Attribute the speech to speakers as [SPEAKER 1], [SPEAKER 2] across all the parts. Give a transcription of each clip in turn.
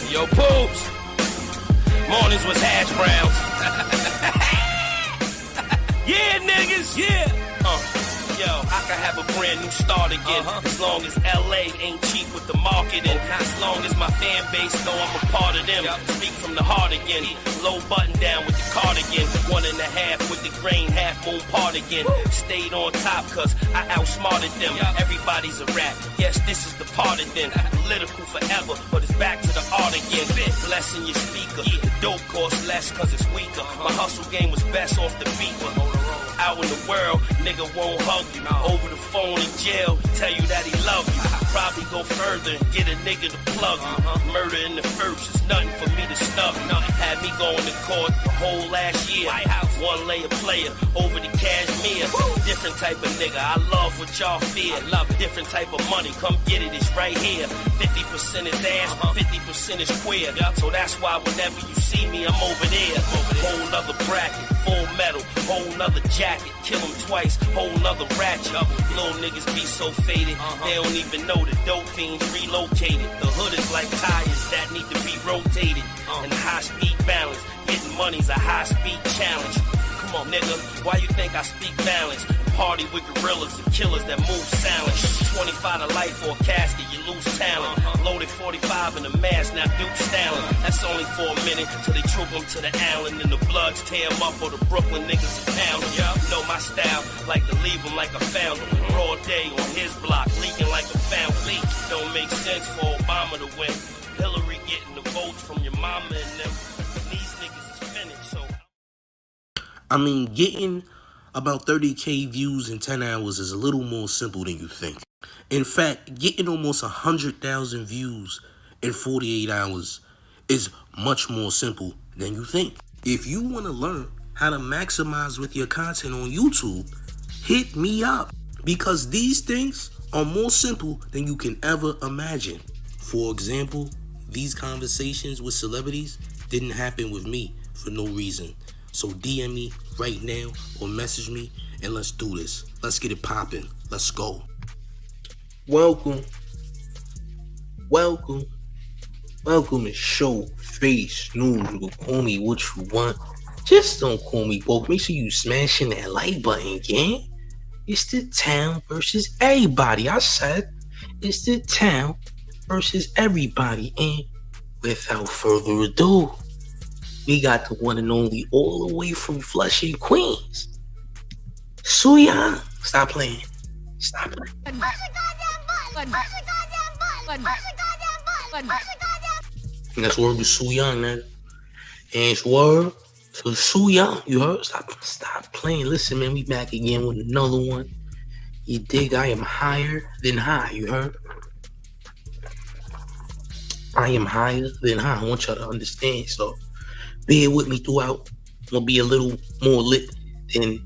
[SPEAKER 1] Yo, Poops. Mornings was hash browns. Yeah, niggas, yeah. Yo, I can have a brand new start again. As long as LA ain't cheap with the marketing. As long as my fan base know I'm a part of them. Speak from the heart again. Low button down with the cardigan. 1.5 with the grain, half moon part again. Stayed on top cause I outsmarted them. Everybody's a rap. Yes, this is the part of them. Political forever, but it's back to the art again. Blessing your speaker. The dope costs less cause it's weaker. My hustle game was best off the beeper. Out in the world, nigga won't hug you. Over the phone in jail, he tell you that he love you. Probably go further and get a nigga to plug you. Murder in the first is nothing for me to snub. Had me going to court the whole last year. One layer player over the cashmere. Different type of nigga, I love what y'all fear. Love different type of money, come get it, it's right here. 50% is ass, 50% is queer. So that's why whenever you see me, I'm over there. Whole nother bracket, full metal, whole nother jacket. Kill him twice, whole nother ratchet. Little niggas be so faded, they don't even know the dope fiends relocated. The hood is like tires that need to be rotated. And high speed balance, getting money's a high speed challenge. Come on, nigga, why you think I speak balance? Party with gorillas and killers that move silent. 25 to life for a casket, you lose talent. Loaded 45 in the mask, now Duke Stalin. That's only for a minute till they troop them to the Allen and the Bloods tear them up or the Brooklyn niggas is pound. You know my style, like to leave them like I found them. Raw day on his block, leaking like a fountain leak. Don't make sense for Obama to win. Hillary getting the votes from your mama and them. These niggas is finished, so.
[SPEAKER 2] I mean, getting about 30K views in 10 hours is a little more simple than you think. In fact, getting almost 100,000 views in 48 hours is much more simple than you think. If you want to learn how to maximize with your content on YouTube, hit me up because these things are more simple than you can ever imagine. For example, these conversations with celebrities didn't happen with me for no reason. So DM me right now or message me and let's do this. Let's get it popping. Let's go. Welcome to Showface News. You can call me what you want. Just don't call me woke. Make sure you smashing that like button, gang. It's the town versus everybody. I said it's the town versus everybody. And without further ado, we got the one and only all the way from Flushing, Queens. Suya. Stop playing. Stop playing.
[SPEAKER 3] Push the goddamn button. Push the goddamn button. Push the goddamn button. Push the goddamn.
[SPEAKER 2] And that's word to Suya, man. And it's word to Suya. You heard? Stop playing. Listen, man, we back again with another one. You dig? I am higher than high. You heard? I am higher than high. I want y'all to understand. So bear with me throughout. I'm gonna be a little more lit than,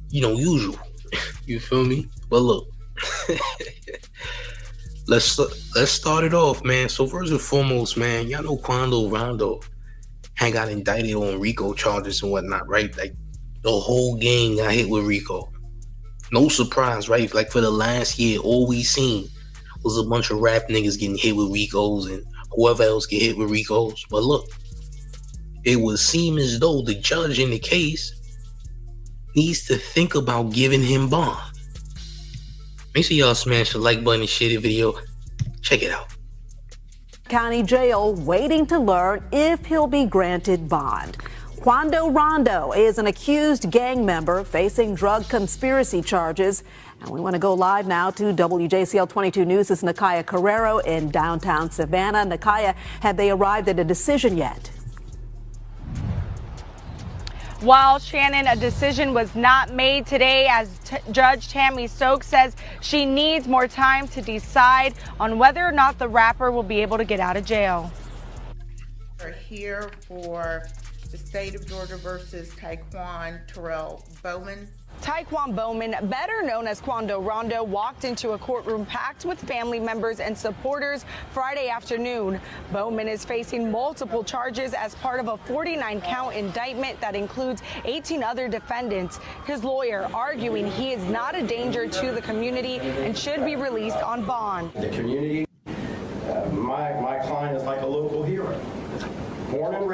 [SPEAKER 2] usual. You feel me? But look, let's start it off, man. So first and foremost, man, y'all know Quando Rondo had got indicted on RICO charges and whatnot, right? Like the whole gang got hit with RICO. No surprise, right? Like for the last year, all we seen was a bunch of rap niggas getting hit with RICOs and whoever else get hit with RICOs. But look, it would seem as though the judge in the case needs to think about giving him bond. Make sure y'all smash the like button and share the video. Check it out.
[SPEAKER 4] County Jail waiting to learn if he'll be granted bond. Quando Rondo is an accused gang member facing drug conspiracy charges. And we want to go live now to WJCL 22 News' Nakaya Carrero in downtown Savannah. Nakaya, have they arrived at a decision yet?
[SPEAKER 5] While Shannon, a decision was not made today as Judge Tammy Stokes says she needs more time to decide on whether or not the rapper will be able to get out of jail.
[SPEAKER 6] We're here for the state of Georgia versus Taekwon Terrell Bowman.
[SPEAKER 5] Taekwon Bowman, better known as Quando Rondo, walked into a courtroom packed with family members and supporters Friday afternoon. Bowman is facing multiple charges as part of a 49-count indictment that includes 18 other defendants. His lawyer arguing he is not a danger to the community and should be released on bond.
[SPEAKER 7] The community, my client is like a local hero.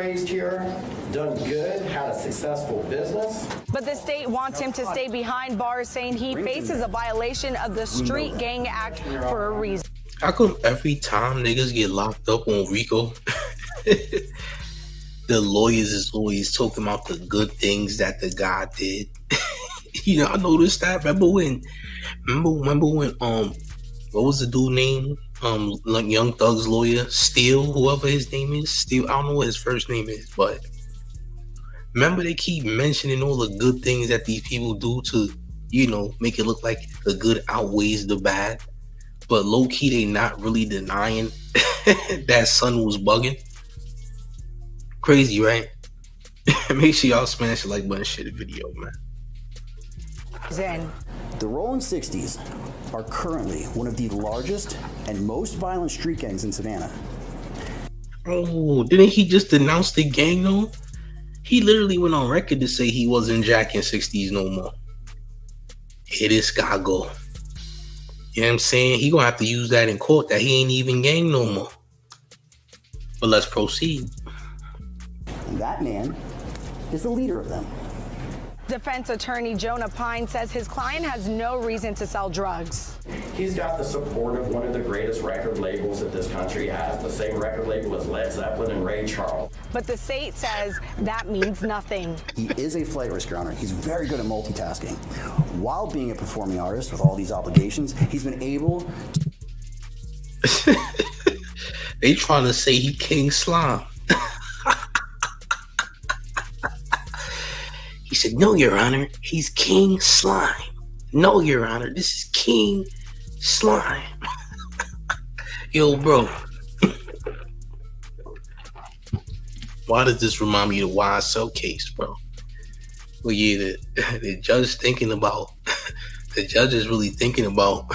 [SPEAKER 7] raised here, done good, had a successful business.
[SPEAKER 5] But the state wants him to stay behind bars, saying he faces a violation of the Street Gang Act for a reason.
[SPEAKER 2] How come every time niggas get locked up on RICO, the lawyers is always talking about the good things that the guy did? You know, I noticed that. Remember when what was the dude name? Like Young Thug's lawyer, Steele, whoever his name is, Steele. I don't know what his first name is, but remember they keep mentioning all the good things that these people do to, you know, make it look like the good outweighs the bad. But low key, they not really denying that son was bugging. Crazy, right? Make sure y'all smash the like button, share the video, man.
[SPEAKER 5] Zen.
[SPEAKER 8] The Rolling 60s are currently one of the largest and most violent street gangs in Savannah.
[SPEAKER 2] Oh, didn't he just denounce the gang though? He literally went on record to say he wasn't jacking 60s no more. Here this guy go. You know what I'm saying? He gonna have to use that in court that he ain't even gang no more. But let's proceed.
[SPEAKER 8] And that man is the leader of them.
[SPEAKER 5] Defense attorney Jonah Pine says his client has no reason to sell drugs.
[SPEAKER 7] He's got the support of one of the greatest record labels that this country has, the same record label as Led Zeppelin and Ray Charles.
[SPEAKER 5] But the state says that means nothing.
[SPEAKER 8] He is a flight risk, Your Honor. He's very good at multitasking. While being a performing artist with all these obligations, he's been able to...
[SPEAKER 2] They trying to say he King Slime. He said, no, Your Honor, he's King Slime. No, Your Honor, this is King Slime. Yo, bro. Why does this remind me of the YSL case, bro? Well, yeah, the judge thinking about, the judge is really thinking about,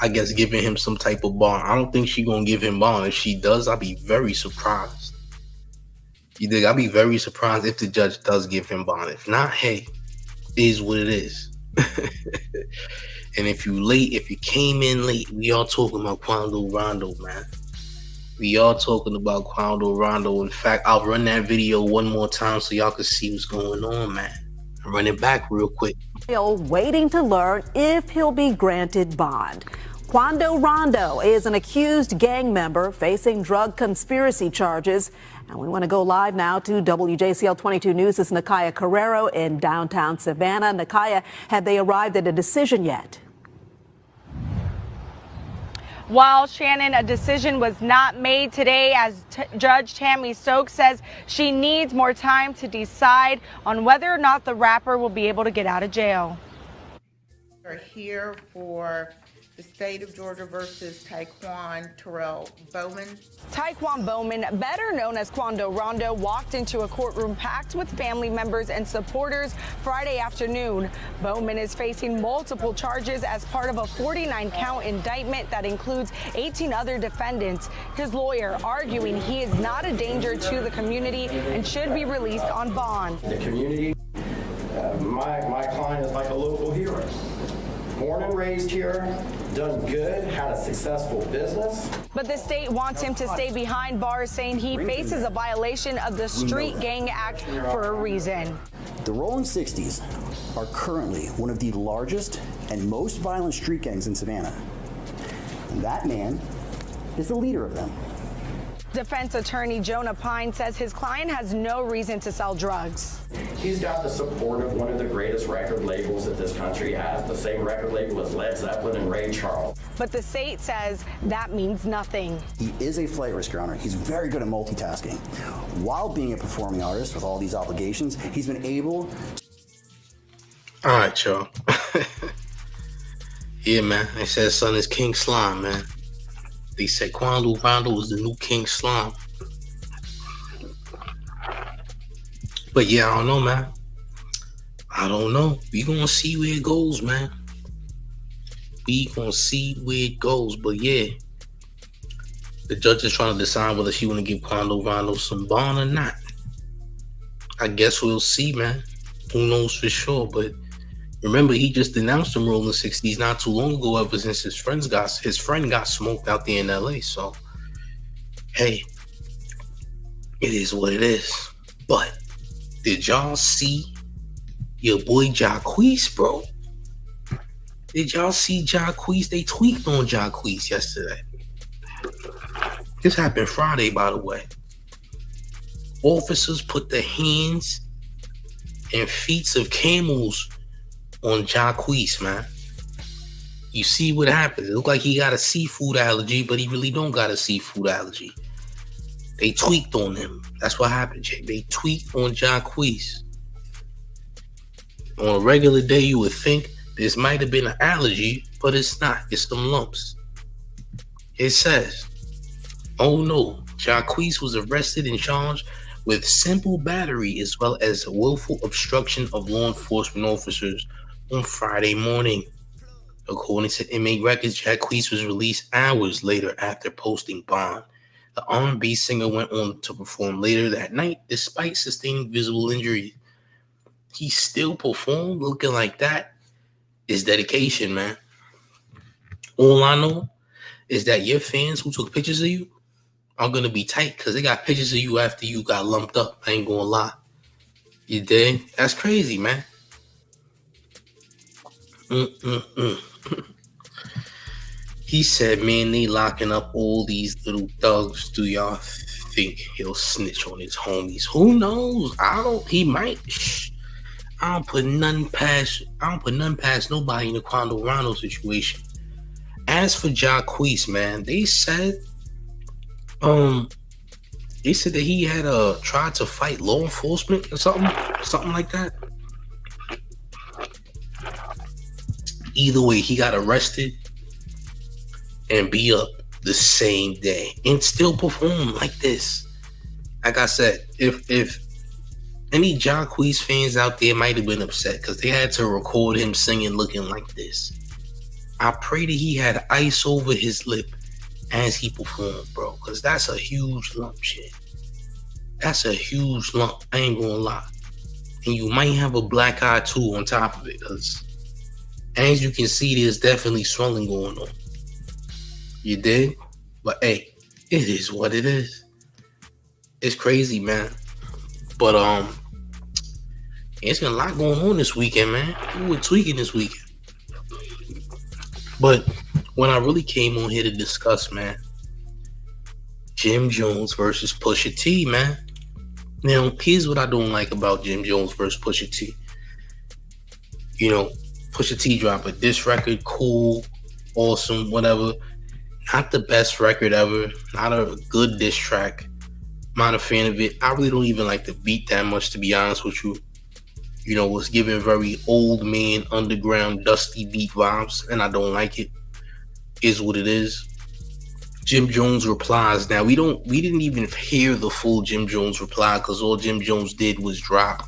[SPEAKER 2] I guess, giving him some type of bond. I don't think she's going to give him bond. If she does, I'll be very surprised. You think I'll be very surprised if the judge does give him bond. If not, hey, it is what it is. And if you came in late, we all talking about Quando Rondo, man. We all talking about Quando Rondo. In fact, I'll run that video one more time so y'all can see what's going on, man. I'll run it back real quick.
[SPEAKER 4] Waiting to learn if he'll be granted bond. Quando Rondo is an accused gang member facing drug conspiracy charges. And we want to go live now to WJCL 22 News. It's Nakaya Carrero in downtown Savannah. Nakaya, have they arrived at a decision yet?
[SPEAKER 5] While Shannon, a decision was not made today as Judge Tammy Stokes says she needs more time to decide on whether or not the rapper will be able to get out of jail.
[SPEAKER 6] We're here for the state of Georgia versus Taquan Terrell Bowman.
[SPEAKER 5] Taquan Bowman, better known as Quando Rondo, walked into a courtroom packed with family members and supporters Friday afternoon. Bowman is facing multiple charges as part of a 49-count indictment that includes 18 other defendants. His lawyer arguing he is not a danger to the community and should be released on bond.
[SPEAKER 7] The community, my client is like a local hero. Born and raised here, done good, had a successful business.
[SPEAKER 5] But the state wants him to stay behind bars, saying he faces a violation of the Street Gang Act for a reason.
[SPEAKER 8] The Rolling 60s are currently one of the largest and most violent street gangs in Savannah. And that man is the leader of them.
[SPEAKER 5] Defense attorney Jonah Pine says his client has no reason to sell drugs.
[SPEAKER 7] He's got the support of one of the greatest record labels that this country has, the same record label as Led Zeppelin and Ray Charles.
[SPEAKER 5] But the state says that means nothing.
[SPEAKER 8] He is a flight risk, Your Honor. He's very good at multitasking. While being a performing artist with all these obligations, he's been able...
[SPEAKER 2] All right, y'all. Yeah, man. They said son is King Slime, man. They said Quando Rondo was the new King Slime. But yeah, I don't know, man. I don't know. We gonna see where it goes, man. We gonna see where it goes. But yeah, the judge is trying to decide whether she want to give Quando Rondo some bond or not. I guess we'll see, man. Who knows for sure? But remember, he just denounced him rolling 60s not too long ago, ever since his friend got smoked out there in LA. So, hey, It is what it is. But did y'all see your boy Jacquees, bro? Did y'all see Jacquees? They tweaked on Jacquees yesterday. This happened Friday, by the way. Officers put the hands and feet of camels on Jacquees, man. You see what happened. It looked like he got a seafood allergy, but he really don't got a seafood allergy. They tweaked on him. That's what happened, Jay. They tweaked on Jacquees. On a regular day, you would think this might have been an allergy, but it's not. It's some lumps. It says, oh no, Jacquees was arrested and charged with simple battery as well as willful obstruction of law enforcement officers on Friday morning. According to inmate records, Jacquees was released hours later after posting bond. The R&B singer went on to perform later that night despite sustaining visible injuries. He still performed. Looking like that is dedication, man. All I know is that your fans who took pictures of you are going to be tight because they got pictures of you after you got lumped up. I ain't going to lie. You dig? That's crazy, man. He said, man, they locking up all these little thugs. Do y'all think he'll snitch on his homies? Who knows? He might. I don't put none past nobody in the Quando Rondo situation. As for Jacquees, man, they said that he had tried to fight law enforcement or something like that. Either way, he got arrested and beat up the same day and still perform like this. Like I said, if any Jacquees fans out there might have been upset because they had to record him singing looking like this. I pray that he had ice over his lip as he performed, bro, because that's a huge lump, shit. That's a huge lump. I ain't gonna lie. And you might have a black eye too on top of it, because as you can see, there's definitely swelling going on. You dig? But hey, it is what it is. It's crazy, man. But it's been a lot going on this weekend, man. We were tweaking this weekend. But when I really came on here to discuss, man, Jim Jones versus Pusha T, man. Now, here's what I don't like about Jim Jones versus Pusha T. You know, Pusha T dropped a diss record, cool, awesome, whatever. Not the best record ever. Not a good diss track. Not a fan of it. I really don't even like the beat that much, to be honest with you. You know, it's giving very old man, underground, dusty beat vibes, and I don't like it. Is what it is. Jim Jones replies. Now, we didn't even hear the full Jim Jones reply because all Jim Jones did was drop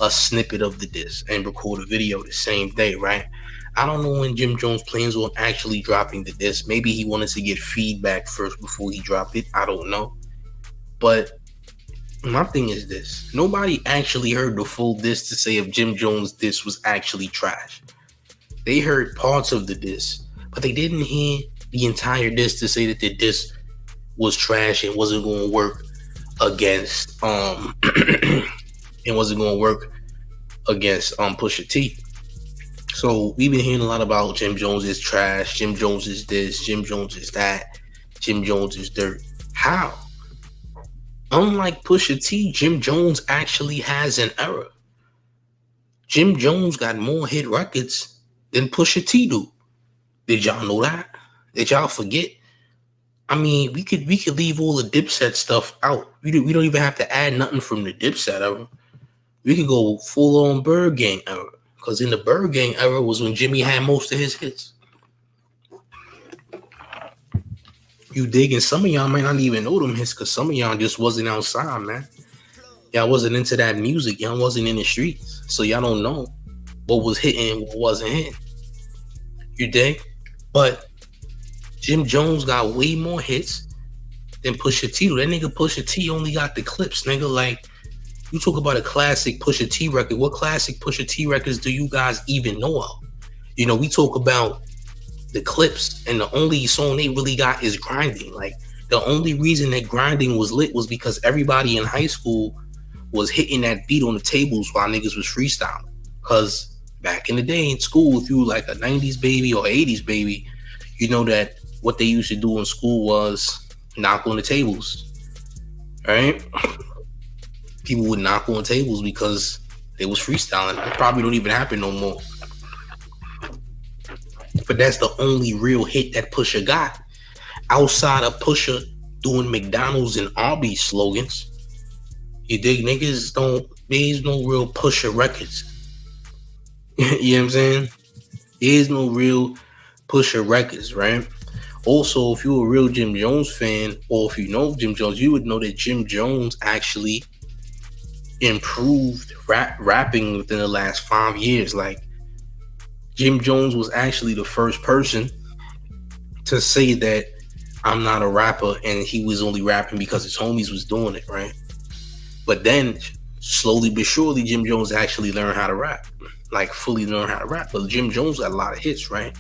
[SPEAKER 2] a snippet of the diss and record a video the same day, right? I don't know when Jim Jones plans on actually dropping the diss. Maybe he wanted to get feedback first before he dropped it. I don't know. But my thing is this. Nobody actually heard the full diss to say if Jim Jones' diss was actually trash. They heard parts of the diss, but they didn't hear the entire diss to say that the diss was trash and wasn't going to work against Pusha T. So we've been hearing a lot about Jim Jones is trash, Jim Jones is this, Jim Jones is that, Jim Jones is dirt. How? Unlike Pusha T, Jim Jones actually has an era. Jim Jones got more hit records than Pusha T do. Did y'all know that? Did y'all forget? I mean, we could leave all the Dipset stuff out. We don't even have to add nothing from the Dipset era. We could go full on Bird Gang era. Because in the Bird Gang era was when Jimmy had most of his hits. You dig? And some of y'all might not even know them hits because some of y'all just wasn't outside, man. Y'all wasn't into that music. Y'all wasn't in the streets. So y'all don't know what was hitting and what wasn't hitting. You dig? But Jim Jones got way more hits than Pusha T. That nigga Pusha T only got the clips, nigga. Like, you talk about a classic Pusha T record. What classic Pusha T records do you guys even know of? You know, we talk about the clips, and the only song they really got is Grinding. Like, The only reason that grinding was lit was because everybody in high school was hitting that beat on the tables while niggas was freestyling. Because back in the day in school, if you were like a 90s baby or 80s baby, you know that what they used to do in school was knock on the tables, right? People would knock on tables because they was freestyling. It probably don't even happen no more. But that's the only real hit that Pusha got. Outside of Pusha doing McDonald's and Arby's slogans, you dig? Niggas don't, there's no real Pusha records. You know what I'm saying? There's no real Pusha records, right? Also, if you're a real Jim Jones fan, or if you know Jim Jones, you would know that Jim Jones actually improved rapping within the last 5 years. Like, Jim Jones was actually the first person to say that I'm not a rapper, and he was only rapping because his homies was doing it, right? But then, slowly but surely, Jim Jones actually learned how to rap. Like, fully learned how to rap. But Jim Jones got a lot of hits, right?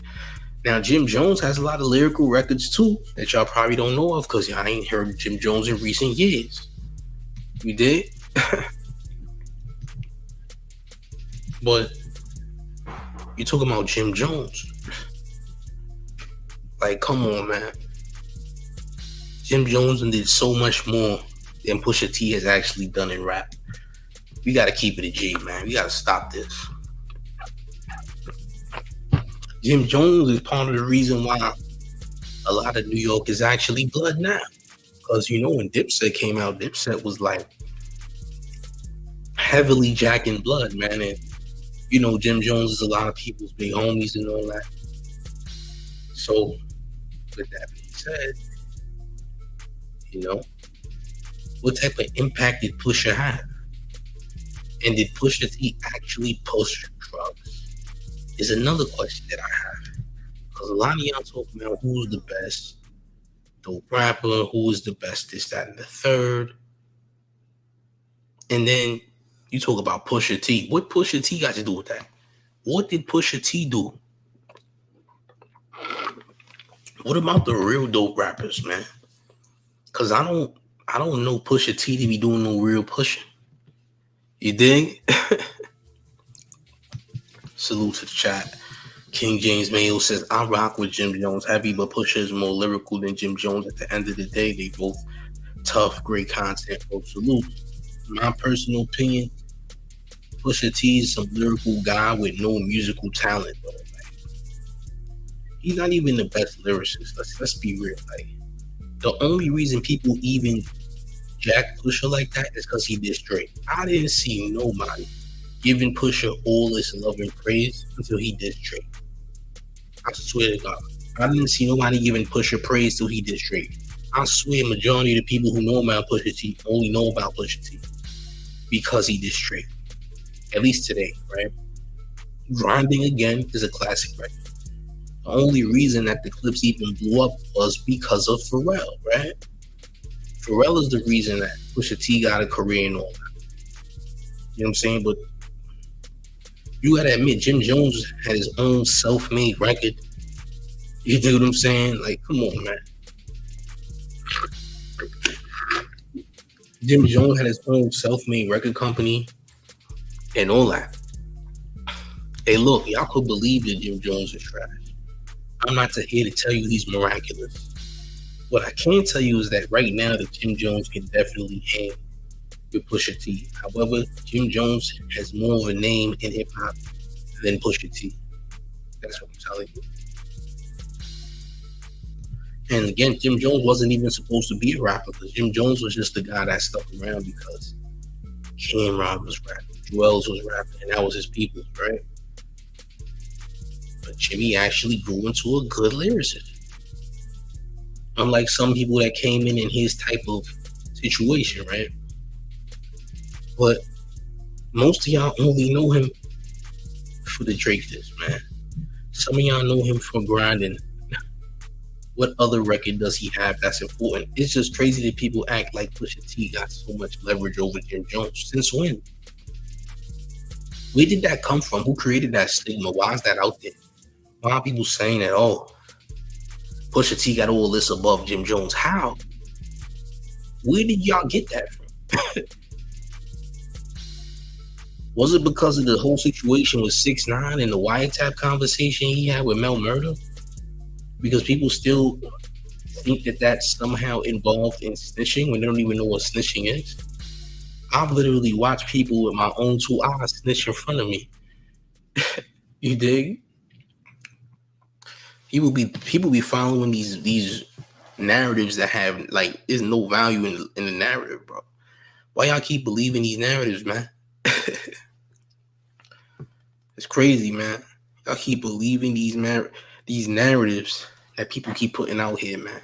[SPEAKER 2] Now, Jim Jones has a lot of lyrical records, too, that y'all probably don't know of, because y'all ain't heard Jim Jones in recent years. You did? But you talking about Jim Jones. Like, come on, man. Jim Jones did so much more than Pusha T has actually done in rap. We got to keep it a G, man. We got to stop this. Jim Jones is part of the reason why a lot of New York is actually blood now. Because, you know, when Dipset came out, Dipset was like heavily jacking blood, man. And, you know, Jim Jones is a lot of people's big homies and all that. So, with that being said, you know, what type of impact did Pusha have? And did Pusha T actually push drugs? Is another question that I have. Because a lot of y'all talking about who's the best dope rapper, who is the best this, that, and the third. And then you talk about Pusha T. What Pusha T got to do with that? What did Pusha T do? What about the real dope rappers, man? Because I don't know Pusha T to be doing no real pushing. You dig? Salute to the chat. King James Mayo says, I rock with Jim Jones heavy, but Pusha is more lyrical than Jim Jones. At the end of the day, they both tough, great content. Bro, salute. In my personal opinion, Pusha T is some lyrical guy with no musical talent, though. Like, he's not even the best lyricist. Let's be real. Like, the only reason people even jack Pusha like that is because he did Drake. I didn't see nobody giving Pusha all this love and praise until he did Drake. I swear to God. I didn't see nobody giving Pusha praise till he did Drake. I swear majority of the people who know about Pusha T only know about Pusha T because he did Drake. At least today, right? Grinding Again is a classic record. The only reason that the clips even blew up was because of Pharrell, right? Pharrell is the reason that Pusha T got a career and all that. You know what I'm saying? But you gotta admit, Jim Jones had his own self-made record. You dig what I'm saying? Like, come on, man. Jim Jones had his own self-made record company and all that. Hey, look, y'all could believe that Jim Jones is trash. I'm not here to tell you he's miraculous. What I can tell you is that right now, that Jim Jones can definitely hang with Pusha T. However, Jim Jones has more of a name in hip hop than Pusha T. That's what I'm telling you. And again, Jim Jones wasn't even supposed to be a rapper, because Jim Jones was just the guy that stuck around because Cameron was rapping, Juelz was rapping, and that was his people, right? But Jimmy actually grew into a good lyricist. Unlike some people that came in his type of situation, right? But most of y'all only know him for the Drake diss, man. Some of y'all know him for grinding. What other record does he have that's important? It's just crazy that people act like Pusha T got so much leverage over Jim Jones. Since when? Where did that come from? Who created that stigma? Why is that out there? Why are people saying that, oh, Pusha T got all this above Jim Jones? How? Where did y'all get that from? Was it because of the whole situation with 6ix9ine and the wiretap conversation he had with Mel Murder? Because people still think that that's somehow involved in snitching when they don't even know what snitching is. I've literally watched people with my own 2 eyes snitch in front of me. You dig? People be following these narratives that have like there's no value in the narrative, bro. Why y'all keep believing these narratives, man? It's crazy, man. Y'all keep believing these narratives that people keep putting out here, man.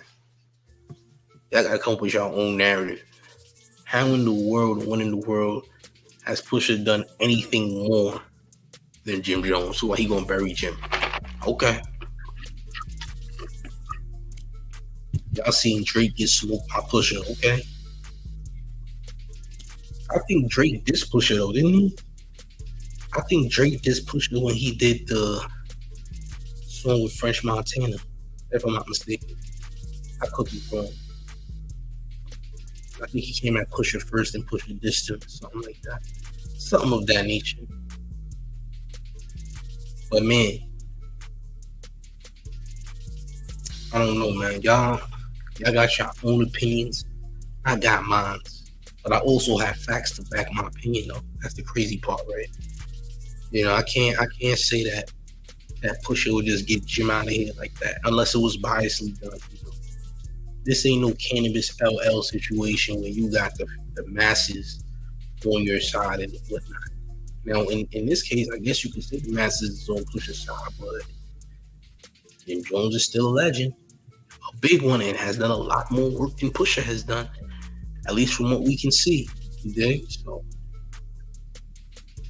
[SPEAKER 2] Y'all gotta come up with your own narrative. How in the world, when in the world, has Pusha done anything more than Jim Jones? So why he gonna bury Jim? Okay. Y'all seen Drake get smoked by Pusha, okay? I think Drake dissed Pusha though, didn't he? I think Drake dissed Pusha when he did the song with French Montana, if I'm not mistaken. I could be wrong. I think he came at Pusha first and Pusha dissed him, something like that. Something of that nature. But man, I don't know, man. Y'all got your own opinions. I got mine. But I also have facts to back my opinion though. That's the crazy part, right? You know, I can't say that Pusha would just get Jim out of here like that unless it was biasly done. You know? This ain't no Cannabis LL situation where you got the masses on your side and whatnot. Now, in this case, I guess you could say the masses is on Pusha's side, but Jim Jones is still a legend, a big one, and has done a lot more work than Pusha has done, at least from what we can see. You dig? So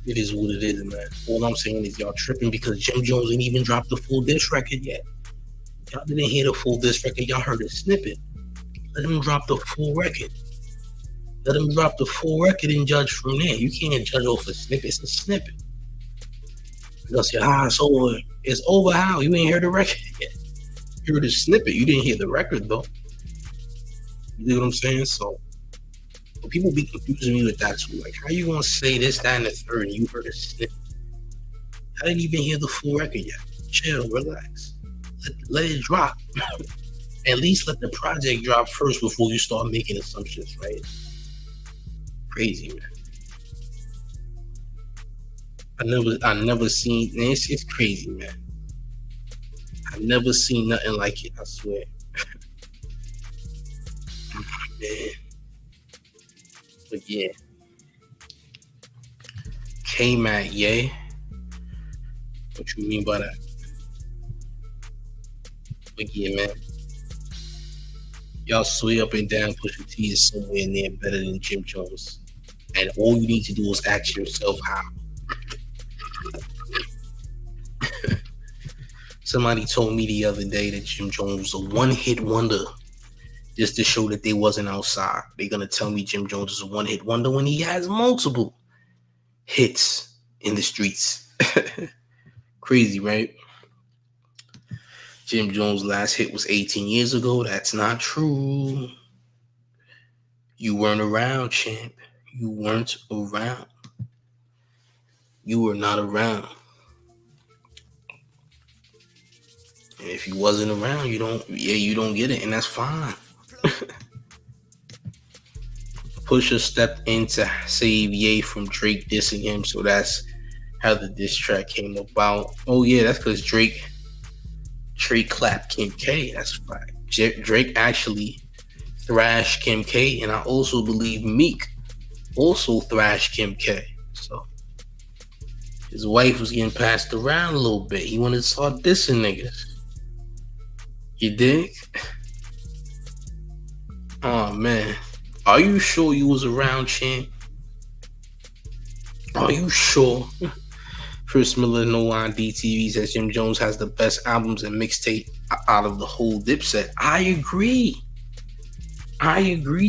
[SPEAKER 2] it is what it is, man. All I'm saying is y'all tripping because Jim Jones ain't even dropped the full diss record yet. Y'all didn't hear the full diss record. Y'all heard a snippet. Let him drop the full record. Let him drop the full record and judge from there. You can't judge off a snippet. It's a snippet. You'll say, it's over. It's over how? You ain't heard the record yet. You heard the snippet. You didn't hear the record, though. You know what I'm saying? So, but people be confusing me with that, too. Like, how you going to say this, that, and the third, and you heard a snippet? I didn't even hear the full record yet. Chill, relax. Let it drop. At least let the project drop first before you start making assumptions, right? Crazy, man. I never seen, it's crazy, man. I never seen nothing like it, I swear. Man. But yeah. K-Mac, yay. What you mean by that? But yeah, man. Y'all swear up and down Pusha T is somewhere near better than Jim Jones. And all you need to do is ask yourself how. Somebody told me the other day that Jim Jones was a one-hit wonder just to show that they wasn't outside. They're going to tell me Jim Jones is a one-hit wonder when he has multiple hits in the streets. Crazy, right? Jim Jones' last hit was 18 years ago. That's not true. You weren't around, champ. You weren't around. You were not around. And if you wasn't around, you don't get it, and that's fine. Pusha stepped in to save Ye from Drake dissing him, so that's how the diss track came about. Oh yeah, that's because Drake clapped Kim K. That's right. Drake actually thrashed Kim K, and I also believe Meek also thrashed Kim K. So his wife was getting passed around a little bit. He wanted to start dissing niggas. You dig? Oh man. Are you sure you was around, champ? Are you sure? Chris Miller, No Line DTV says Jim Jones has the best albums and mixtape out of the whole Dipset. I agree,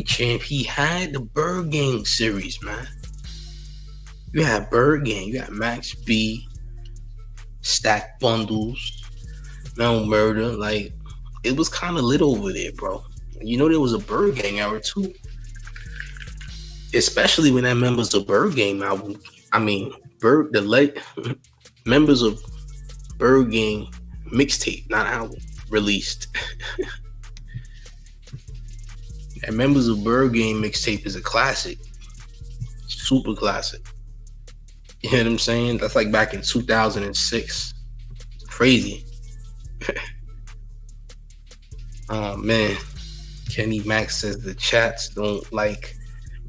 [SPEAKER 2] champ. He had the Bird Gang series, man. You had Bird Gang, you had Max B, Stack Bundles, Mel Murder. Like, it was kind of lit over there, bro. You know there was a Bird Gang hour too. especially when that members of Bird Game album. I mean, Bird the late members of Bird Game mixtape, not album, released. And members of Bird Game mixtape is a classic, super classic. You know what I'm saying? That's like back in 2006. Crazy. Oh man, Kenny Max says the chats don't like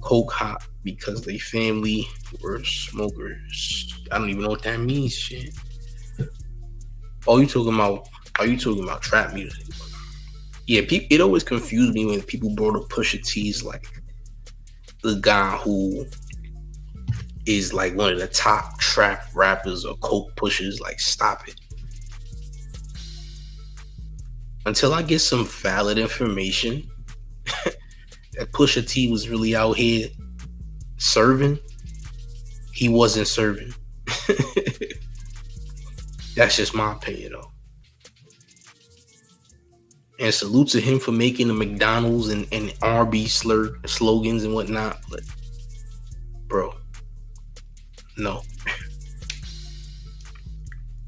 [SPEAKER 2] Coke Hop because they family were smokers. I don't even know what that means. Shit. Oh, you talking about? Are you talking about trap music? Yeah, it always confused me when people brought up Pusha T's like the guy who is like one of the top trap rappers or coke pushers. Like, stop it. Until I get some valid information that Pusha T was really out here serving, he wasn't serving. That's just my opinion, though. And salute to him for making the McDonald's and Arby's slogans and whatnot. But, bro, no.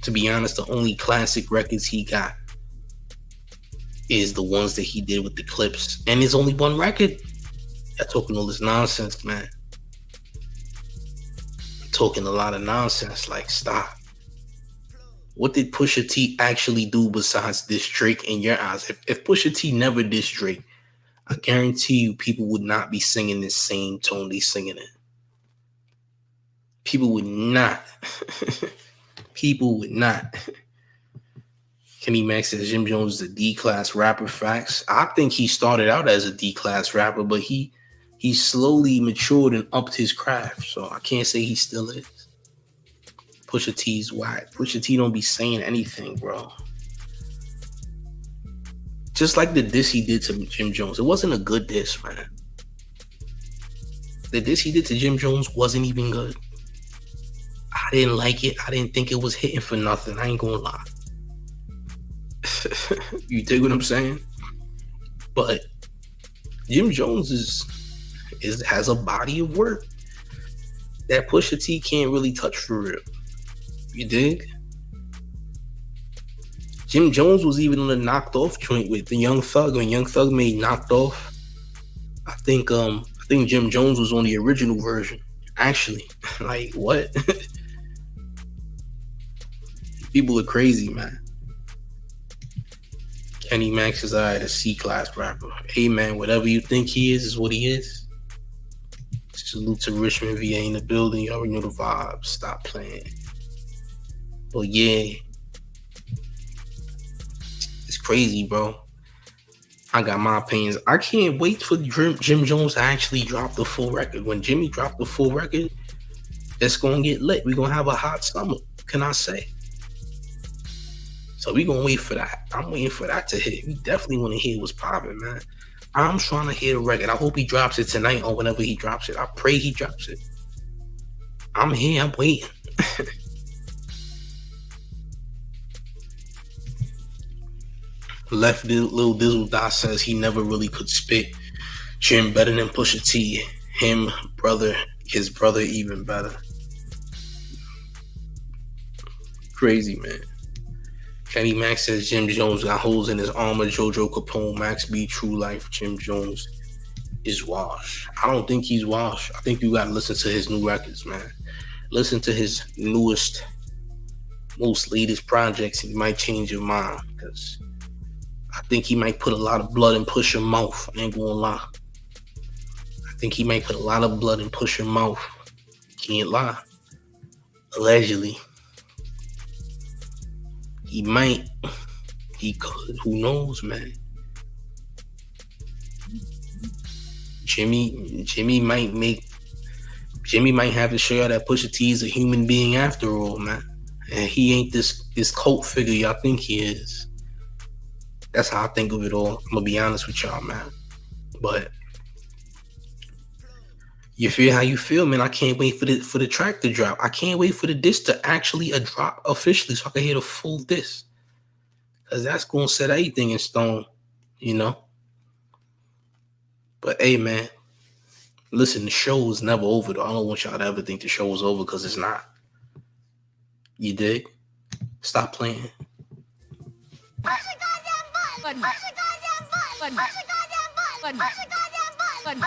[SPEAKER 2] To be honest, the only classic records he got is the ones that he did with the Clips. And there's only one record. You're talking all this nonsense, man. I'm talking a lot of nonsense. Like, stop. What did Pusha T actually do besides diss Drake in your eyes? If Pusha T never dissed Drake, I guarantee you people would not be singing this same tone they singing it. People would not. People would not. Kenny Max says Jim Jones is a D-class rapper. Facts. I think he started out as a D-class rapper, but he slowly matured and upped his craft. So I can't say he still is. Pusha T's whack. Pusha T don't be saying anything, bro. Just like the diss he did to Jim Jones. It wasn't a good diss, man. The diss he did to Jim Jones wasn't even good. I didn't like it. I didn't think it was hitting for nothing. I ain't gonna lie. You dig what I'm saying? But Jim Jones has a body of work that Pusha T can't really touch for real. You dig? Jim Jones was even on a Knocked Off joint with the Young Thug. When Young Thug made Knocked Off, I think Jim Jones was on the original version. Actually, like, what? People are crazy, man. Kenny Max is a C-class rapper. Hey, man, whatever you think he is what he is. Salute to Richmond, VA in the building. You already know the vibes. Stop playing. But yeah, it's crazy, bro. I got my opinions. I can't wait for Jim Jones to actually drop the full record. When Jimmy dropped the full record, it's going to get lit. We're going to have a hot summer. What can I say? So we're going to wait for that. I'm waiting for that to hit. We definitely want to hear what's popping, man. I'm trying to hear the record. I hope he drops it tonight or whenever he drops it. I pray he drops it. I'm here. I'm waiting. Left Lil Dizzle Dot says he never really could spit. Jim better than Pusha T. Him, his brother even better. Crazy, man. Kenny Max says Jim Jones got holes in his armor. Jojo Capone, Max B, True Life. Jim Jones is washed. I don't think he's washed. I think you gotta listen to his new records, man. Listen to his newest, most latest projects, and you might change your mind, because I think he might put a lot of blood in Pusha mouth. I ain't gonna lie. I think he might put a lot of blood in Pusha mouth. Can't lie. Allegedly. He might. He could. Who knows, man? Jimmy might have to show you that Pusha T is a human being after all, man. And he ain't this cult figure y'all think he is. That's how I think of it all. I'm gonna be honest with y'all, man. But you feel how you feel, man. I can't wait for the track to drop. I can't wait for the disc to actually drop officially so I can hear the full disc. Because that's gonna set everything in stone, you know. But hey, man, Listen, the show is never over, though. I don't want y'all to ever think the show is over, because it's not. You dig? Stop playing.
[SPEAKER 3] Push a goddamn button. Push a goddamn button. Push a goddamn button. Push a goddamn button.